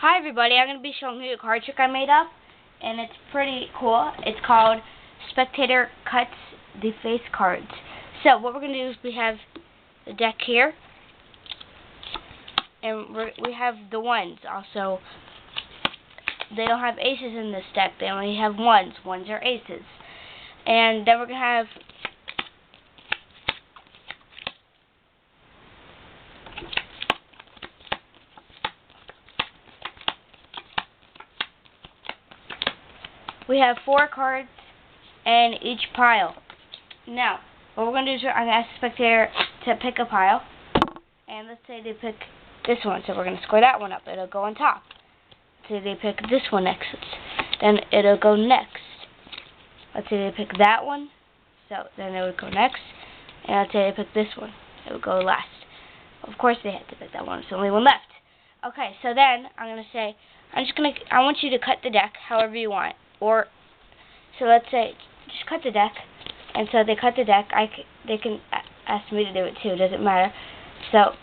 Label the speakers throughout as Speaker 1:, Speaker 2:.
Speaker 1: Hi everybody, I'm going to be showing you a card trick I made up, and it's pretty cool. It's called Spectator Cuts the Face Cards. So what we're going to do is we have the deck here, and we have the ones also. They don't have aces in this deck, they only have ones. Ones are aces. And then we're going to have we have 4 cards in each pile. Now, what we're going to do is I'm going to ask the spectator to pick a pile. And let's say they pick this one, so we're going to square that one up. It'll go on top. Let's say they pick this one next. Then it'll go next. Let's say they pick that one, so then it would go next. And let's say they pick this one. It would go last. Of course they had to pick that one. There's only one left. Okay, so then I'm going to say, I want you to cut the deck however you want. Or, so let's say, just cut the deck, and so they cut the deck. They can ask me to do it too. Doesn't matter. So,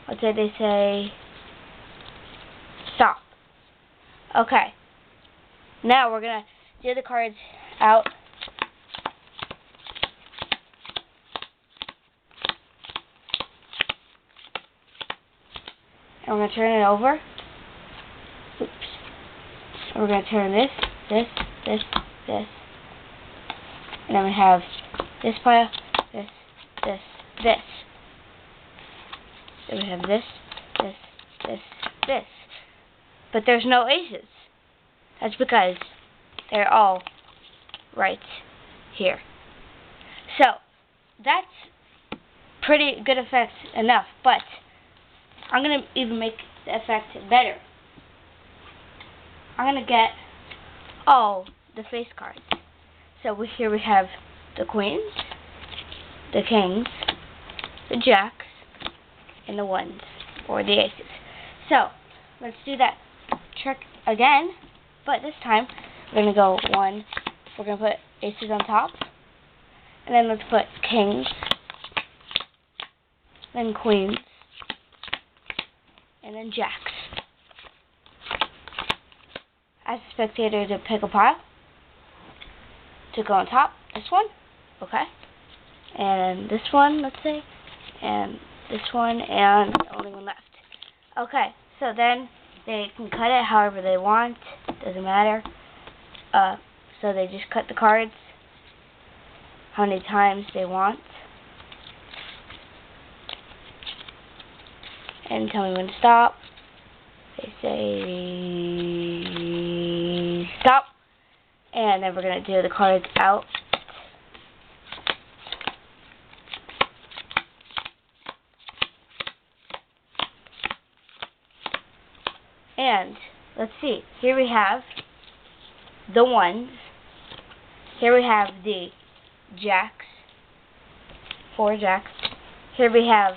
Speaker 1: let's say they say stop. Okay. Now we're gonna do the cards out. And we're gonna turn it over. Oops. And we're going to turn this. And then we have this pile, this. Then we have this. But there's no aces. That's because they're all right here. So, that's pretty good effect enough, but I'm going to even make the effect better. I'm going to get all the face cards. So here we have the queens, the kings, the jacks, and the ones, or the aces. So, let's do that trick again, but this time we're going to go one, we're going to put aces on top, and then let's put kings, then queens, and then jacks. Ask the spectator to pick a pile to go on top. This one, okay, and this one, let's say, and this one, and only one left. Okay, so then they can cut it however they want. Doesn't matter. So they just cut the cards how many times they want, and tell me when to stop. They say stop, and then we're going to do the cards out. And let's see, here we have the ones, here we have the jacks, 4 jacks, here we have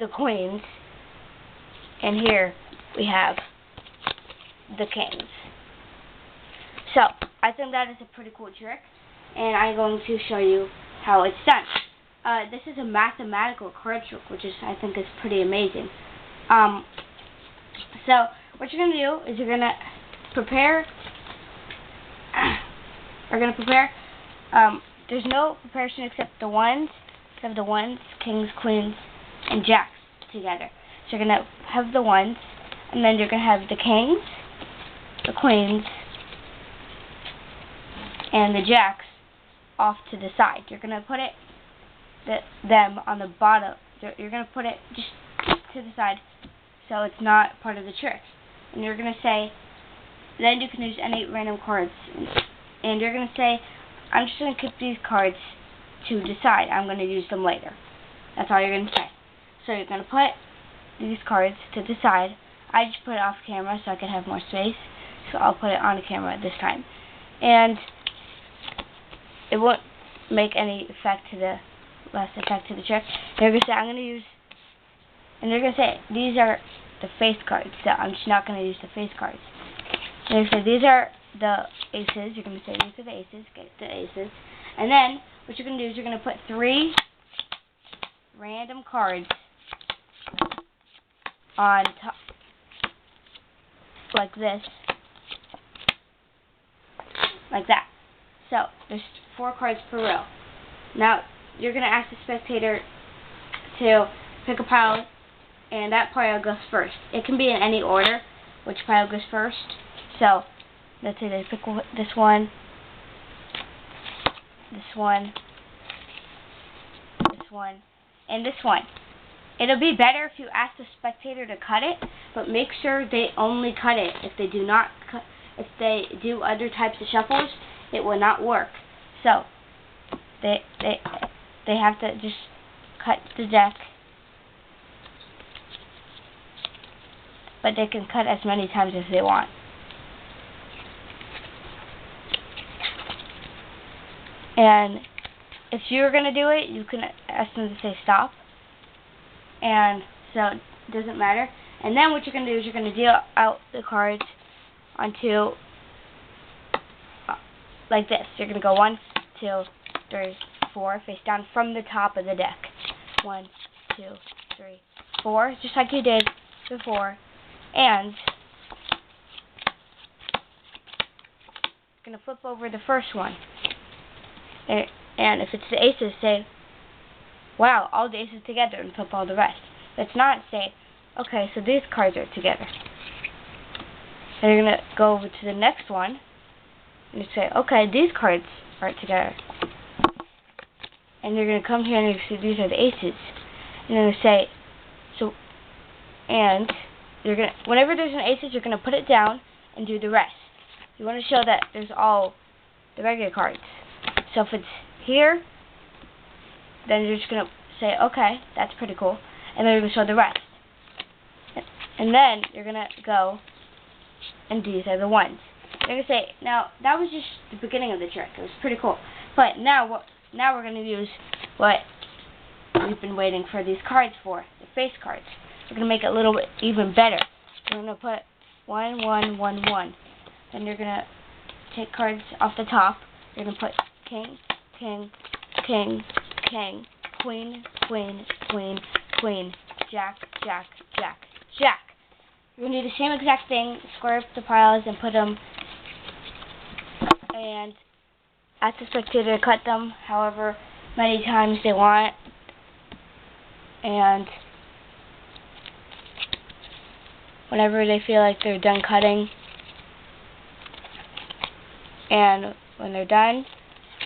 Speaker 1: the queens, and here we have the kings. So, I think that is a pretty cool trick, and I'm going to show you how it's done. This is a mathematical card trick, which I think is pretty amazing. So, what you're going to do is you're going to prepare, there's no preparation except the ones. You have the ones, kings, queens, and jacks together. So you're going to have the ones, and then you're going to have the kings, the queens, and the jacks off to the side. You're going to put them on the bottom. You're going to put it just to the side so it's not part of the trick. And you're going to say, then you can use any random cards. And you're going to say, I'm just going to keep these cards to decide. I'm going to use them later. That's all you're going to say. So you're going to put these cards to decide. I just put it off camera so I can have more space, so I'll put it on the camera this time. And it won't make any effect to the trick. And you're going to say, I'm going to use, and you're going to say, these are the face cards, so I'm just not going to use the face cards. And you're going to say, these are the aces. You're going to say, these are the aces, get the aces. And then, what you're going to do is you're going to put 3 random cards on top, like this, like that. So there's 4 cards per row. Now you're going to ask the spectator to pick a pile, and that pile goes first. It can be in any order which pile goes first. So let's say they pick this one, this one, this one, and this one. It'll be better if you ask the spectator to cut it, but make sure they only cut it. If they do not cut, if they do other types of shuffles, it will not work. So they have to just cut the deck, but they can cut as many times as they want. And if you're going to do it, you can ask them to say stop. And so it doesn't matter. And then what you're going to do is you're going to deal out the cards onto, like this. You're going to go 1, 2, 3, 4, face down from the top of the deck. 1, 2, 3, 4, just like you did before. And you're going to flip over the first one. And if it's the aces, say, wow, all the aces together, and flip all the rest. If it's not, say, okay, so these cards are together. And you're going to go over to the next one, and you say, okay, these cards aren't together. And you're going to come here and you see these are the aces. And you're going to say, so, and you're going to, whenever there's an aces, you're going to put it down and do the rest. You want to show that there's all the regular cards. So if it's here, then you're just going to say, okay, that's pretty cool. And then you're going to show the rest. And then you're going to go, and these are the ones. You're going to say, now, that was just the beginning of the trick. It was pretty cool. But now we're going to use what we've been waiting for these cards for, the face cards. We're going to make it a little bit even better. We're going to put 1, 1, 1, 1. Then you're going to take cards off the top. You're going to put king, king, king, king, queen, queen, queen, queen, jack, jack, jack, jack. You're going to do the same exact thing, square up the piles and put them, and ask the spectator to cut them however many times they want. And whenever they feel like they're done cutting, and when they're done,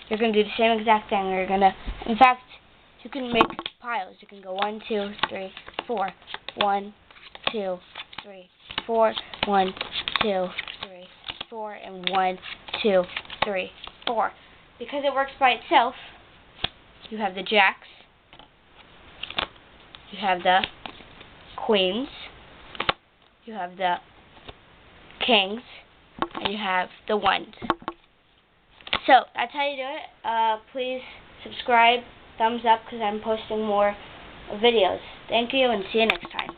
Speaker 1: you're going to do the same exact thing. You're going to, in fact, you can make piles. You can go 1, 2, 3, 4. 1, 2, 3, 4. 1, 2, 3, 4. And 1, 2, 3, 4. Because it works by itself, you have the jacks, you have the queens, you have the kings, and you have the ones. So, that's how you do it. Please subscribe, thumbs up, because I'm posting more videos. Thank you, and see you next time.